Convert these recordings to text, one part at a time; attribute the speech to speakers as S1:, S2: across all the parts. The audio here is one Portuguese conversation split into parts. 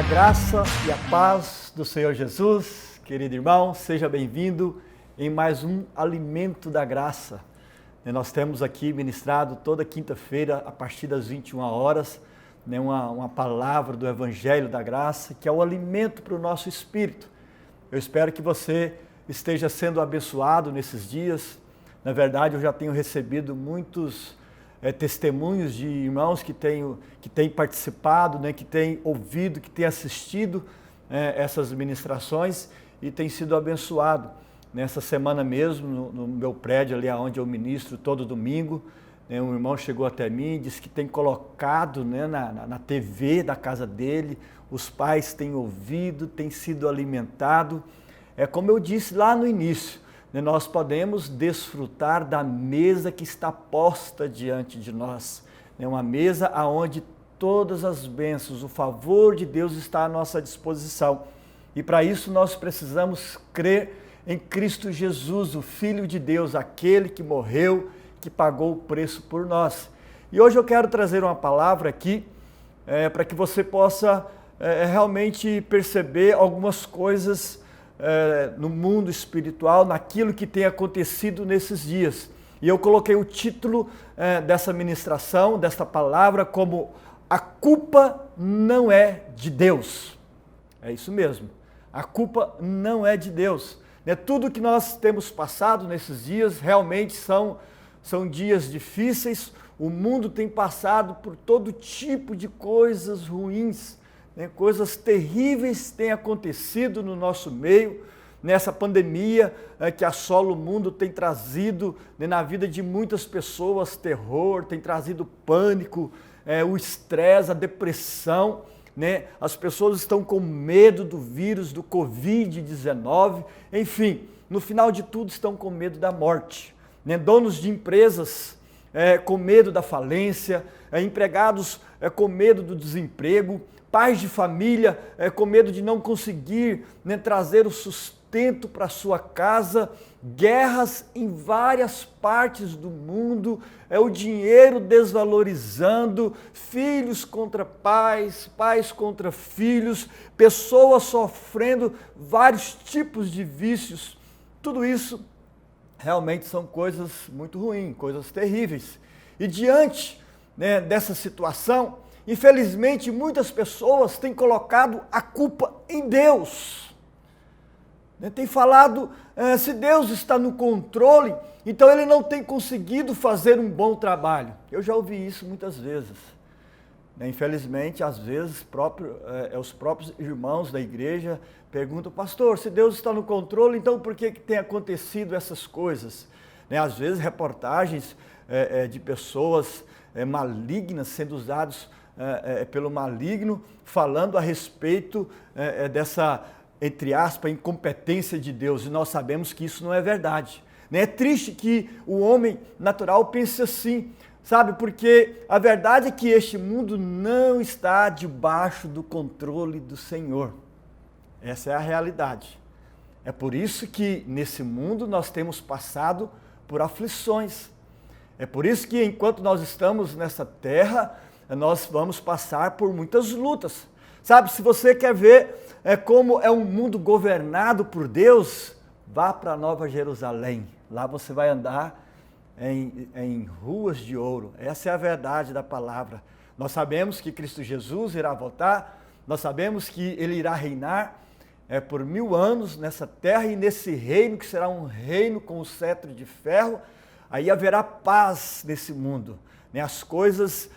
S1: A graça e a paz do Senhor Jesus, querido irmão, seja bem-vindo em mais um Alimento da Graça. Nós temos aqui ministrado toda quinta-feira, a partir das 21 horas, uma palavra do Evangelho da Graça, que é o alimento para o nosso espírito. Eu espero que você esteja sendo abençoado nesses dias. Na verdade, eu já tenho recebido muitos testemunhos de irmãos que têm participado, que têm ouvido, que têm assistido essas ministrações e têm sido abençoado. Nessa semana mesmo, no meu prédio ali onde eu ministro todo domingo, um irmão chegou até mim e disse que tem colocado na TV da casa dele, os pais têm ouvido, têm sido alimentados. Como eu disse lá no início, nós podemos desfrutar da mesa que está posta diante de nós. Uma mesa onde todas as bênçãos, o favor de Deus está à nossa disposição. E para isso nós precisamos crer em Cristo Jesus, o Filho de Deus, aquele que morreu, que pagou o preço por nós. E hoje eu quero trazer uma palavra aqui para que você possa realmente perceber algumas coisas no mundo espiritual, naquilo que tem acontecido nesses dias. E eu coloquei o título dessa ministração, desta palavra, como A Culpa Não É de Deus. É isso mesmo, a culpa não é de Deus. Tudo que nós temos passado nesses dias realmente são dias difíceis. O mundo tem passado por todo tipo de coisas ruins. Coisas terríveis têm acontecido no nosso meio, nessa pandemia que assola o mundo tem trazido na vida de muitas pessoas terror, tem trazido pânico, o estresse, a depressão. As pessoas estão com medo do vírus, do Covid-19, enfim, no final de tudo estão com medo da morte. Donos de empresas com medo da falência, empregados com medo do desemprego, pais de família com medo de não conseguir trazer o sustento para sua casa, guerras em várias partes do mundo, o dinheiro desvalorizando, filhos contra pais, pais contra filhos, pessoas sofrendo vários tipos de vícios. Tudo isso realmente são coisas muito ruins, coisas terríveis. E diante dessa situação, infelizmente, muitas pessoas têm colocado a culpa em Deus. Tem falado, se Deus está no controle, então Ele não tem conseguido fazer um bom trabalho. Eu já ouvi isso muitas vezes. Infelizmente, às vezes, os próprios irmãos da igreja perguntam, pastor, se Deus está no controle, então por que tem acontecido essas coisas? Às vezes, reportagens de pessoas malignas sendo usadas pelo maligno, falando a respeito dessa, entre aspas, incompetência de Deus, e nós sabemos que isso não é verdade. É triste que o homem natural pense assim, sabe, porque a verdade é que este mundo não está debaixo do controle do Senhor. Essa é a realidade. É por isso que nesse mundo nós temos passado por aflições. É por isso que enquanto nós estamos nessa terra, nós vamos passar por muitas lutas. Sabe, se você quer ver como é um mundo governado por Deus, vá para Nova Jerusalém. Lá você vai andar em ruas de ouro. Essa é a verdade da palavra. Nós sabemos que Cristo Jesus irá voltar, nós sabemos que Ele irá reinar por 1000 anos nessa terra, e nesse reino, que será um reino com o cetro de ferro, aí haverá paz nesse mundo. As coisas,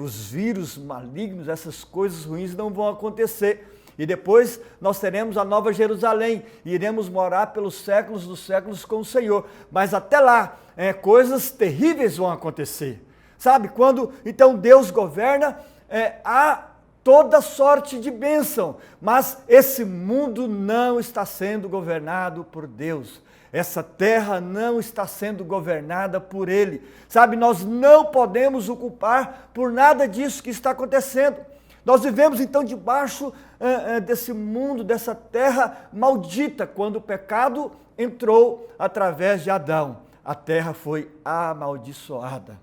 S1: os vírus malignos, essas coisas ruins não vão acontecer. E depois nós teremos a Nova Jerusalém e iremos morar pelos séculos dos séculos com o Senhor. Mas até lá, coisas terríveis vão acontecer. Sabe, quando então Deus governa, há toda sorte de bênção, mas esse mundo não está sendo governado por Deus. Essa terra não está sendo governada por Ele. Sabe, nós não podemos o culpar por nada disso que está acontecendo. Nós vivemos então debaixo desse mundo, dessa terra maldita. Quando o pecado entrou através de Adão, a terra foi amaldiçoada.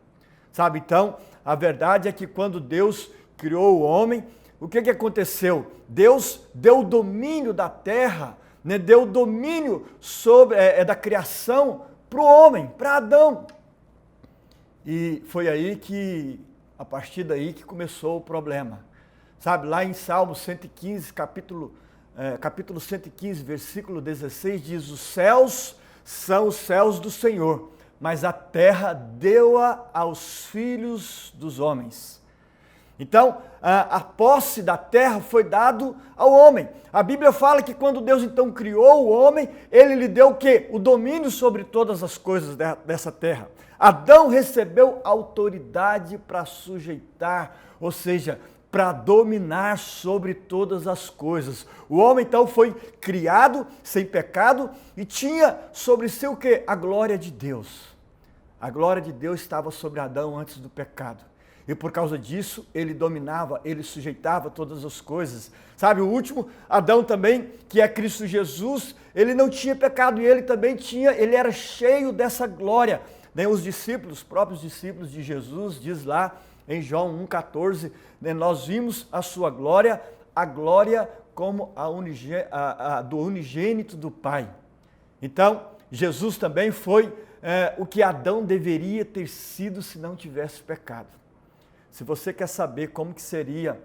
S1: Sabe, então, a verdade é que quando Deus criou o homem, o que aconteceu? Deus deu o domínio da terra, né? Deu o domínio sobre, da criação para o homem, para Adão. E foi aí que, a partir daí que começou o problema. Sabe, lá em Salmo 115, capítulo 115, versículo 16, diz: os céus são os céus do Senhor, mas a terra deu-a aos filhos dos homens. Então, a posse da terra foi dado ao homem. A Bíblia fala que quando Deus então criou o homem, ele lhe deu o quê? O domínio sobre todas as coisas dessa terra. Adão recebeu autoridade para sujeitar, ou seja, para dominar sobre todas as coisas. O homem então foi criado sem pecado e tinha sobre si o quê? A glória de Deus. A glória de Deus estava sobre Adão antes do pecado. E por causa disso, ele dominava, ele sujeitava todas as coisas. Sabe, o último, Adão também, que é Cristo Jesus, ele não tinha pecado e ele também tinha, ele era cheio dessa glória. Né? Os discípulos, os próprios discípulos de Jesus, diz lá em João 1,14, né? Nós vimos a sua glória, a glória como do unigênito do Pai. Então, Jesus também foi o que Adão deveria ter sido se não tivesse pecado. Se você quer saber como que seria,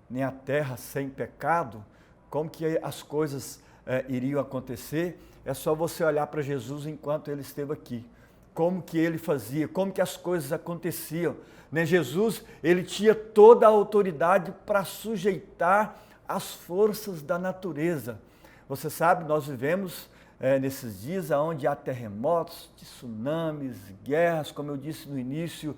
S1: né, a terra sem pecado, como que as coisas iriam acontecer, é só você olhar para Jesus enquanto ele esteve aqui. Como que ele fazia, como que as coisas aconteciam. Né? Jesus, ele tinha toda a autoridade para sujeitar as forças da natureza. Você sabe, nós vivemos nesses dias onde há terremotos, tsunamis, guerras, como eu disse no início,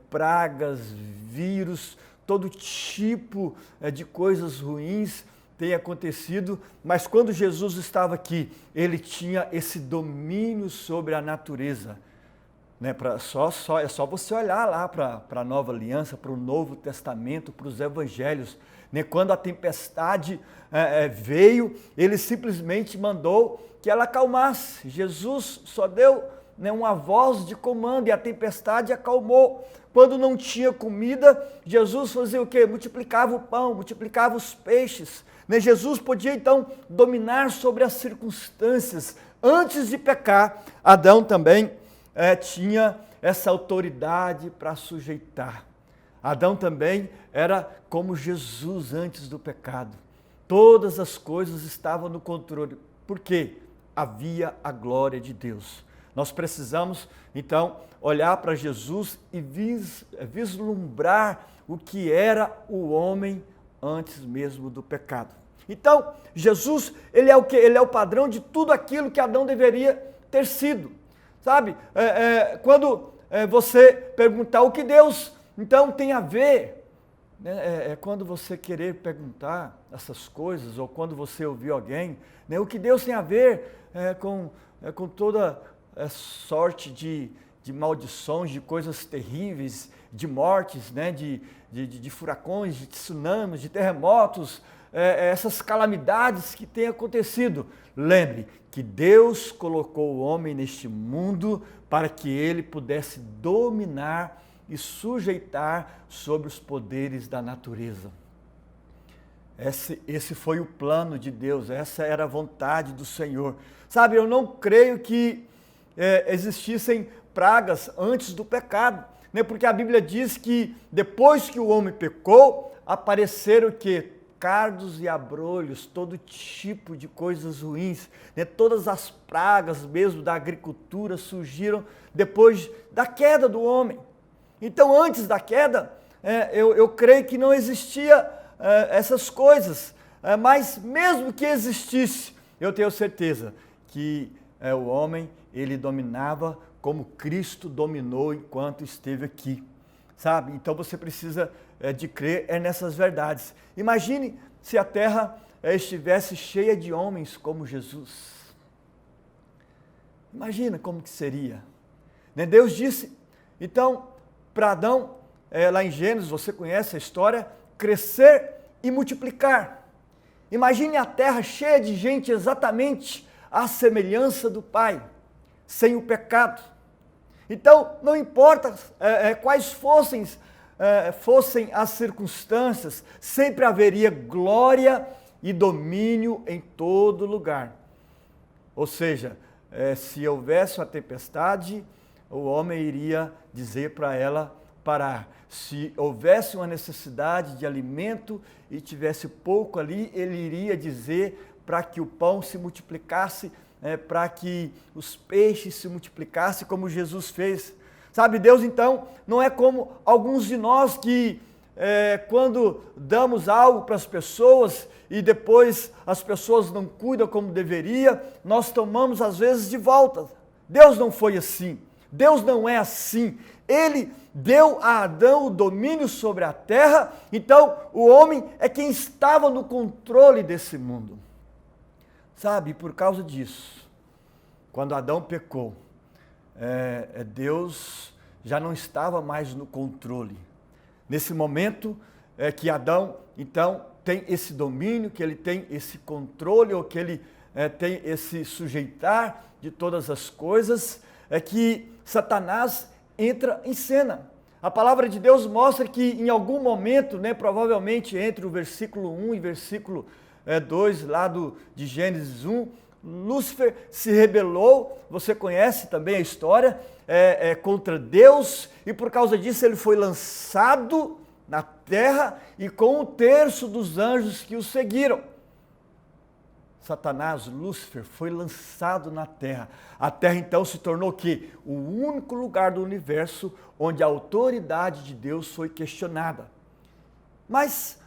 S1: pragas, vírus, todo tipo de coisas ruins tem acontecido, mas quando Jesus estava aqui, ele tinha esse domínio sobre a natureza. Né? É só você olhar lá para a Nova Aliança, para o Novo Testamento, para os Evangelhos. Né? Quando a tempestade veio, ele simplesmente mandou que ela acalmasse. Jesus só deu uma voz de comando e a tempestade acalmou. Quando não tinha comida, Jesus fazia o quê? Multiplicava o pão, multiplicava os peixes. Né? Jesus podia então dominar sobre as circunstâncias. Antes de pecar, Adão também tinha essa autoridade para sujeitar. Adão também era como Jesus antes do pecado. Todas as coisas estavam no controle. Por quê? Havia a glória de Deus. Nós precisamos, então, olhar para Jesus e vislumbrar o que era o homem antes mesmo do pecado. Então, Jesus, ele é o quê? Ele é o padrão de tudo aquilo que Adão deveria ter sido. Sabe, quando você perguntar o que Deus, então, tem a ver, né? Quando você querer perguntar essas coisas, ou quando você ouvir alguém, né? O que Deus tem a ver com toda sorte de maldições, de coisas terríveis, de mortes, né? de furacões, de tsunamis, de terremotos, essas calamidades que têm acontecido. Lembre que Deus colocou o homem neste mundo para que ele pudesse dominar e sujeitar sobre os poderes da natureza. Esse foi o plano de Deus, essa era a vontade do Senhor. Sabe, eu não creio que existissem pragas antes do pecado, né? Porque a Bíblia diz que depois que o homem pecou, apareceram o quê? Cardos e abrolhos, todo tipo de coisas ruins, né? Todas as pragas mesmo da agricultura surgiram depois da queda do homem. Então, antes da queda, eu creio que não existia essas coisas, mas mesmo que existisse, eu tenho certeza que o homem, ele dominava como Cristo dominou enquanto esteve aqui, sabe? Então você precisa de crer nessas verdades. Imagine se a terra estivesse cheia de homens como Jesus. Imagina como que seria. Né? Deus disse, então, para Adão, lá em Gênesis, você conhece a história, crescer e multiplicar. Imagine a terra cheia de gente exatamente à semelhança do Pai, sem o pecado. Então, não importa quais fossem fossem as circunstâncias, sempre haveria glória e domínio em todo lugar. Ou seja, se houvesse uma tempestade, o homem iria dizer para ela parar. Se houvesse uma necessidade de alimento e tivesse pouco ali, ele iria dizer para que o pão se multiplicasse, para que os peixes se multiplicassem, como Jesus fez. Sabe, Deus então não é como alguns de nós que quando damos algo para as pessoas e depois as pessoas não cuidam como deveria, nós tomamos às vezes de volta. Deus não foi assim, Deus não é assim. Ele deu a Adão o domínio sobre a terra, então o homem é quem estava no controle desse mundo. Sabe, por causa disso, quando Adão pecou, Deus já não estava mais no controle. Nesse momento que Adão, então, tem esse domínio, que ele tem esse controle, ou que ele tem esse sujeitar de todas as coisas, é que Satanás entra em cena. A palavra de Deus mostra que em algum momento, provavelmente entre o versículo 1 e versículo 2, lá de Gênesis 1, Lúcifer se rebelou, você conhece também a história, contra Deus, e por causa disso ele foi lançado na terra e com 1/3 dos anjos que o seguiram. Satanás, Lúcifer, foi lançado na terra. A terra então se tornou o quê? O único lugar do universo onde a autoridade de Deus foi questionada. Mas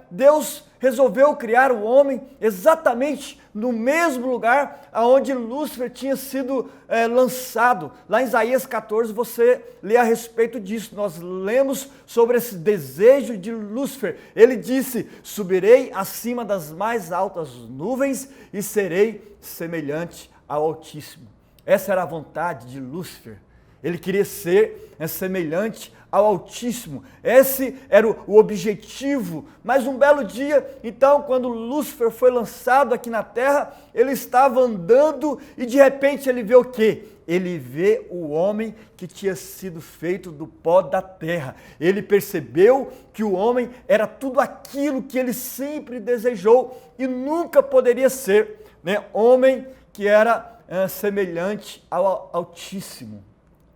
S1: Deus resolveu criar o homem exatamente no mesmo lugar onde Lúcifer tinha sido lançado. Lá em Isaías 14 você lê a respeito disso. Nós lemos sobre esse desejo de Lúcifer. Ele disse: subirei acima das mais altas nuvens e serei semelhante ao Altíssimo. Essa era a vontade de Lúcifer. Ele queria ser semelhante ao Altíssimo. Esse era o objetivo. Mas um belo dia, então, quando Lúcifer foi lançado aqui na terra, ele estava andando e de repente ele vê o quê? Ele vê o homem que tinha sido feito do pó da terra. Ele percebeu que o homem era tudo aquilo que ele sempre desejou e nunca poderia ser, homem que era semelhante ao Altíssimo.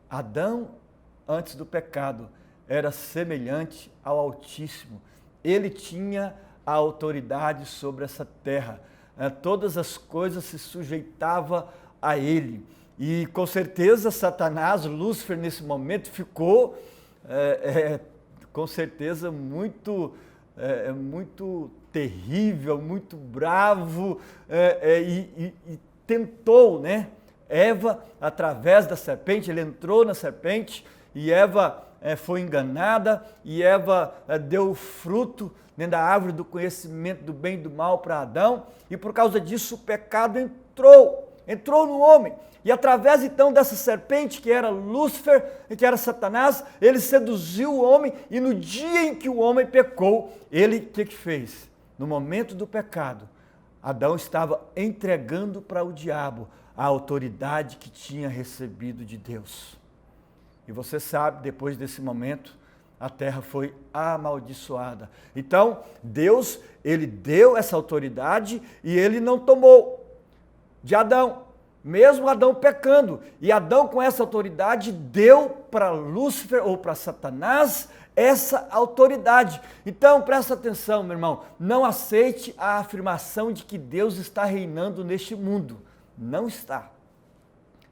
S1: Adão, antes do pecado, era semelhante ao Altíssimo. Ele tinha a autoridade sobre essa terra. Todas as coisas se sujeitavam a ele. E com certeza Satanás, Lúcifer, nesse momento ficou, com certeza, muito terrível, muito bravo, e tentou, Eva, através da serpente, ele entrou na serpente e Eva foi enganada e Eva deu o fruto da árvore do conhecimento do bem e do mal para Adão, e por causa disso o pecado entrou no homem. E através então dessa serpente, que era Lúcifer, que era Satanás, ele seduziu o homem, e no dia em que o homem pecou, ele o que fez? No momento do pecado, Adão estava entregando para o diabo a autoridade que tinha recebido de Deus. E você sabe, depois desse momento, a terra foi amaldiçoada. Então, Deus, ele deu essa autoridade e ele não tomou de Adão, mesmo Adão pecando. E Adão, com essa autoridade, deu para Lúcifer ou para Satanás essa autoridade. Então, presta atenção, meu irmão, não aceite a afirmação de que Deus está reinando neste mundo. Não está.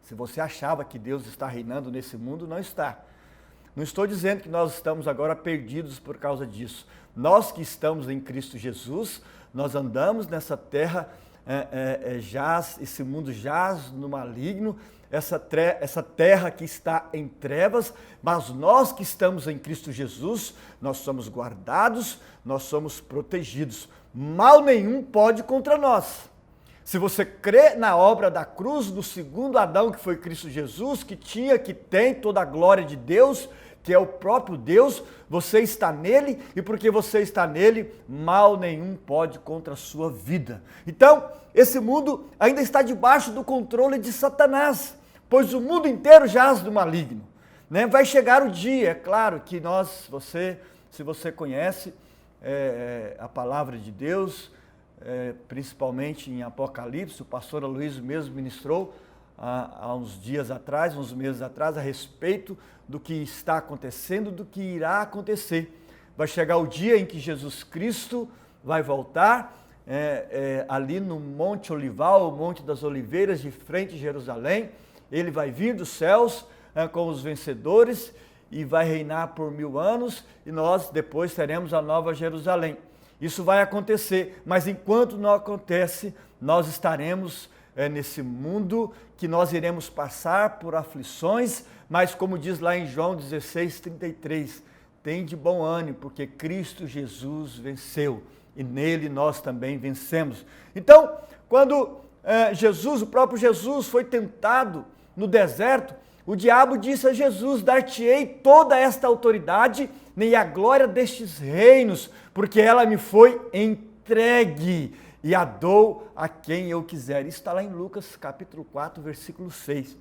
S1: Se você achava que Deus está reinando nesse mundo, não está. Não estou dizendo que nós estamos agora perdidos por causa disso. Nós que estamos em Cristo Jesus, nós andamos nessa terra, esse mundo jaz no maligno, essa terra que está em trevas, mas nós que estamos em Cristo Jesus, nós somos guardados, nós somos protegidos. Mal nenhum pode contra nós. Se você crê na obra da cruz do segundo Adão, que foi Cristo Jesus, que tem toda a glória de Deus, que é o próprio Deus, você está nele, e porque você está nele, mal nenhum pode contra a sua vida. Então, esse mundo ainda está debaixo do controle de Satanás, pois o mundo inteiro jaz do maligno. né? Vai chegar o dia, é claro que se você conhece a palavra de Deus, principalmente em Apocalipse, o pastor Aloysio mesmo ministrou há uns dias atrás, uns meses atrás, a respeito do que está acontecendo, do que irá acontecer. Vai chegar o dia em que Jesus Cristo vai voltar, ali no Monte Olival, o Monte das Oliveiras, de frente a Jerusalém. Ele vai vir dos céus com os vencedores e vai reinar por 1000 anos, e nós depois teremos a Nova Jerusalém. Isso vai acontecer, mas enquanto não acontece, nós estaremos nesse mundo que nós iremos passar por aflições, mas como diz lá em João 16:33, tem de bom ânimo, porque Cristo Jesus venceu, e nele nós também vencemos. Então, quando o próprio Jesus foi tentado no deserto, o diabo disse a Jesus: dar-te-ei toda esta autoridade e a glória destes reinos, porque ela me foi entregue e a dou a quem eu quiser. Isso está lá em Lucas capítulo 4, versículo 6.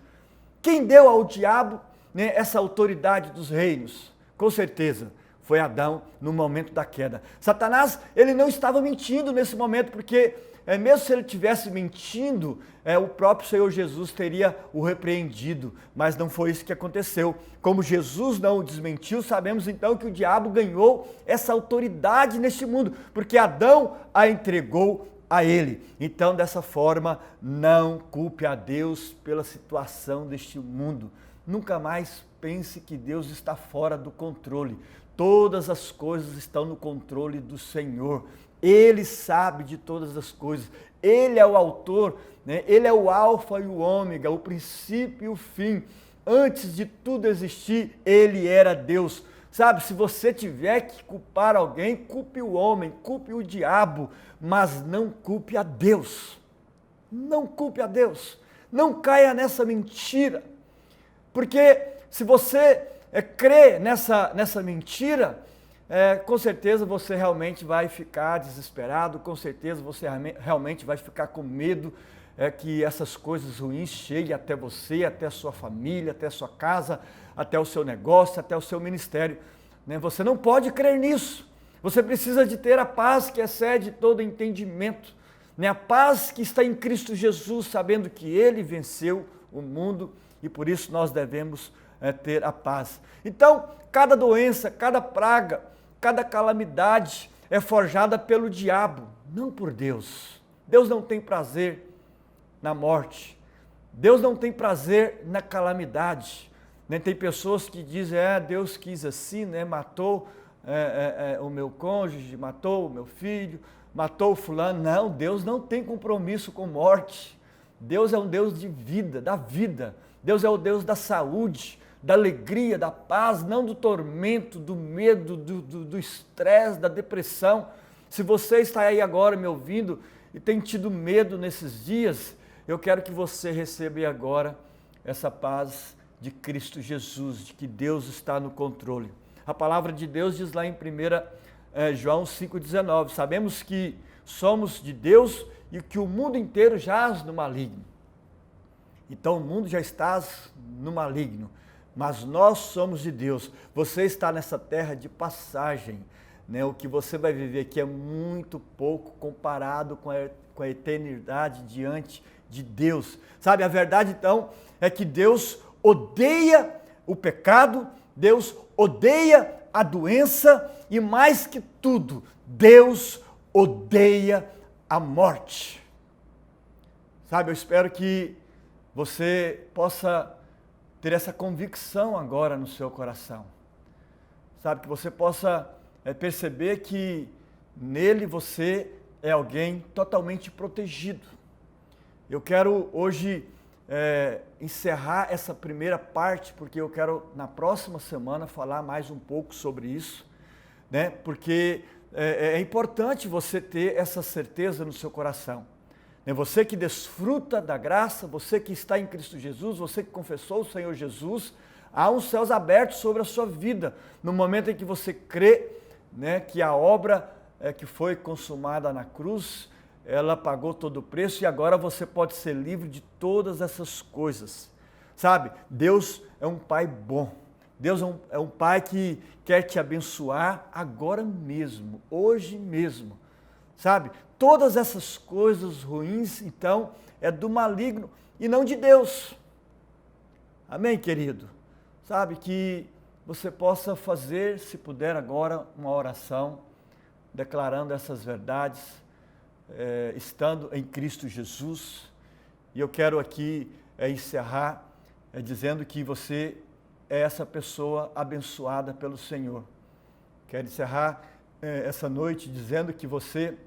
S1: Quem deu ao diabo, né, essa autoridade dos reinos? Com certeza foi Adão no momento da queda. Satanás, ele não estava mentindo nesse momento, porque mesmo se ele estivesse mentindo, o próprio Senhor Jesus teria o repreendido, mas não foi isso que aconteceu. Como Jesus não o desmentiu, sabemos então que o diabo ganhou essa autoridade neste mundo, porque Adão a entregou a ele. Então, dessa forma, não culpe a Deus pela situação deste mundo. Nunca mais pense que Deus está fora do controle. Todas as coisas estão no controle do Senhor. Ele sabe de todas as coisas. Ele é o autor, né? Ele é o alfa e o ômega, o princípio e o fim. Antes de tudo existir, ele era Deus. Sabe, se você tiver que culpar alguém, culpe o homem, culpe o diabo, mas não culpe a Deus. Não culpe a Deus. Não caia nessa mentira. Porque se você crê nessa mentira, com certeza você realmente vai ficar desesperado, com certeza você realmente vai ficar com medo que essas coisas ruins cheguem até você, até a sua família, até a sua casa, até o seu negócio, até o seu ministério. Né? Você não pode crer nisso. Você precisa de ter a paz que excede todo entendimento, né? A paz que está em Cristo Jesus, sabendo que Ele venceu o mundo e por isso nós devemos ter a paz. Então, cada doença, cada praga, cada calamidade é forjada pelo diabo, não por Deus. Deus não tem prazer na morte. Deus não tem prazer na calamidade. Tem pessoas que dizem, Deus quis assim, né? Matou o meu cônjuge, matou o meu filho, matou o fulano. Não, Deus não tem compromisso com morte. Deus é um Deus de vida, da vida. Deus é o Deus da saúde, da alegria, da paz, não do tormento, do medo, do estresse, da depressão. Se você está aí agora me ouvindo e tem tido medo nesses dias, eu quero que você receba agora essa paz de Cristo Jesus, de que Deus está no controle. A palavra de Deus diz lá em 1 João 5,19, sabemos que somos de Deus e que o mundo inteiro jaz no maligno. Então o mundo já está no maligno, mas nós somos de Deus. Você está nessa terra de passagem, né? O que você vai viver aqui é muito pouco comparado com a eternidade diante de Deus. Sabe, a verdade então é que Deus odeia o pecado, Deus odeia a doença e mais que tudo, Deus odeia a morte. Sabe, eu espero que você possa ter essa convicção agora no seu coração. Sabe, que você possa perceber que nele você é alguém totalmente protegido. Eu quero hoje encerrar essa primeira parte, porque eu quero na próxima semana falar mais um pouco sobre isso, né? Porque é importante você ter essa certeza no seu coração. Você que desfruta da graça, você que está em Cristo Jesus, você que confessou o Senhor Jesus, há uns céus abertos sobre a sua vida, no momento em que você crê, né, que a obra que foi consumada na cruz, ela pagou todo o preço e agora você pode ser livre de todas essas coisas. Sabe, Deus é um Pai bom, Deus é um Pai que quer te abençoar agora mesmo, hoje mesmo, sabe? Todas essas coisas ruins, então, é do maligno e não de Deus. Amém, querido? Sabe, que você possa fazer, se puder agora, uma oração, declarando essas verdades, estando em Cristo Jesus. E eu quero aqui encerrar dizendo que você é essa pessoa abençoada pelo Senhor. Quero encerrar essa noite dizendo que você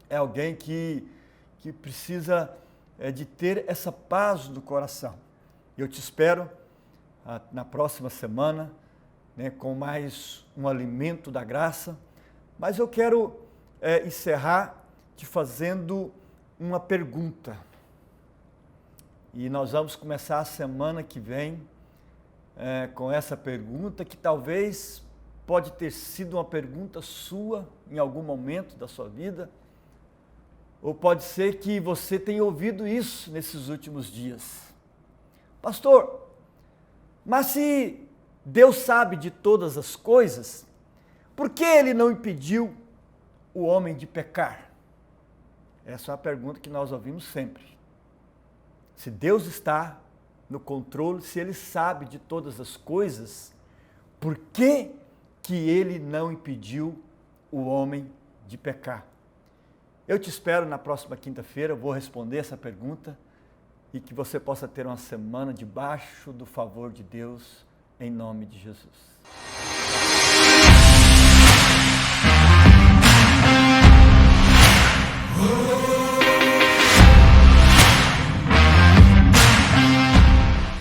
S1: é alguém que precisa de ter essa paz do coração. Eu te espero na próxima semana, né, com mais um alimento da graça, mas eu quero encerrar te fazendo uma pergunta. E nós vamos começar a semana que vem com essa pergunta, que talvez pode ter sido uma pergunta sua em algum momento da sua vida, ou pode ser que você tenha ouvido isso nesses últimos dias. Pastor, mas se Deus sabe de todas as coisas, por que Ele não impediu o homem de pecar? Essa é uma pergunta que nós ouvimos sempre. Se Deus está no controle, se Ele sabe de todas as coisas, por que Ele não impediu o homem de pecar? Eu te espero na próxima quinta-feira, eu vou responder essa pergunta e que você possa ter uma semana debaixo do favor de Deus, em nome de Jesus.